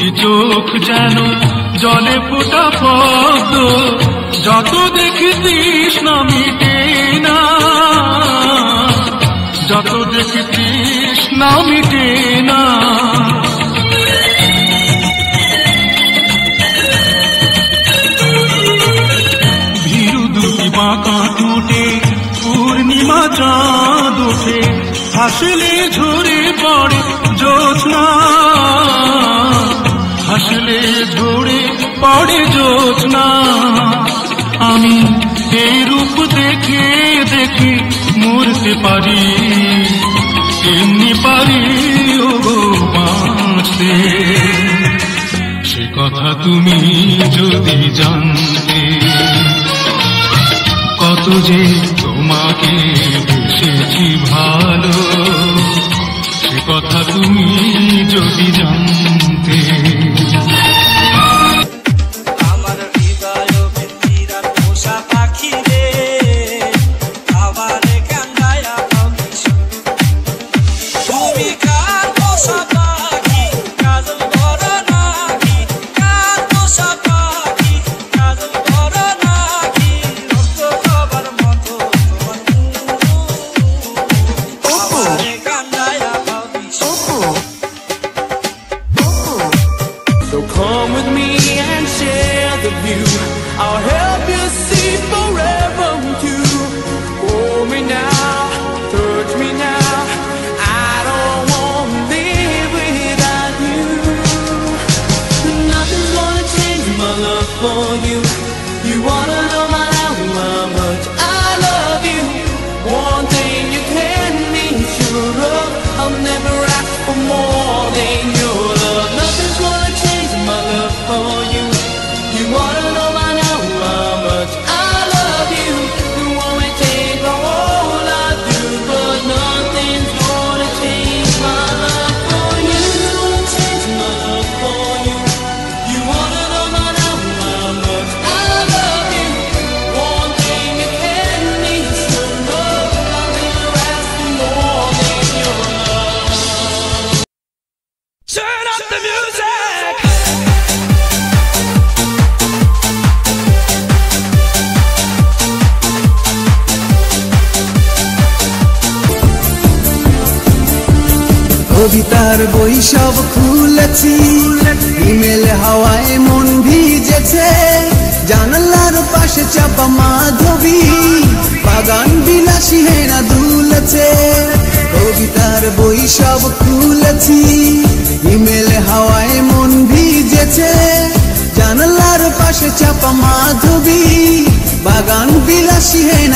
দুটি চোখ যেন জলে ফোটা পদ্ম, যত দেখি তৃষ্ণা মিটে না, যত দেখি তৃষ্ণা মিটে না। ভীরু দুটি বাঁকা টুটে পূর্ণিমা চাঁদ ওঠে, হাসলে ঝরে পড়ে জ্যোৎস্না, হাসলে ঝরে পড়ে জ্যোৎস্না। আমি এই রূপ দেখে দেখে মরতে পারি, এমনি পারি ও বাঁচতে। সে কথা তুমি যদি জানতে, কত যে তোমাকে বেসেছি ভালো, সে কথা তুমি যদি জানতে। আমার হৃদয় ভিতরা পোষা পাখি রে, আবার কান্দায়া তুমি কার পোষা পাখি, কাজল ভরা নাকি, কার পোষা পাখি, কাজল ভরা নাকি, রক্ত খাবার মতো তোমার কান্দায়া So come with me and share the view, I'll help you see forever too. Hold me now, touch me now, I don't want to live without you. Nothing's gonna change my love for you. You wanna know how much I love you. One thing you can be sure of, I'll never ask for more than your love. Nothing's gonna change my love for you. You wanna know how much I love you. You won't take my whole I do, but nothing's gonna change my love for you. Gonna change my love for you. You wanna know how much I love you. One thing you can be sure of, I'll never ask for more than your love. Turn up the music. কবিতার বই সব খুলেছি, email হাওয়ায় মন ভিজেছে, জানালার পাশে চাপা মাধবী, বাগান বিলাসী হেনা দুলেছে। কবিতার বই সব খুলেছি, ইমেল হাওয়ায় মন ভিজেছে, জানালার পাশে চাপা মাধবী, বাগান বিলাসী হেনা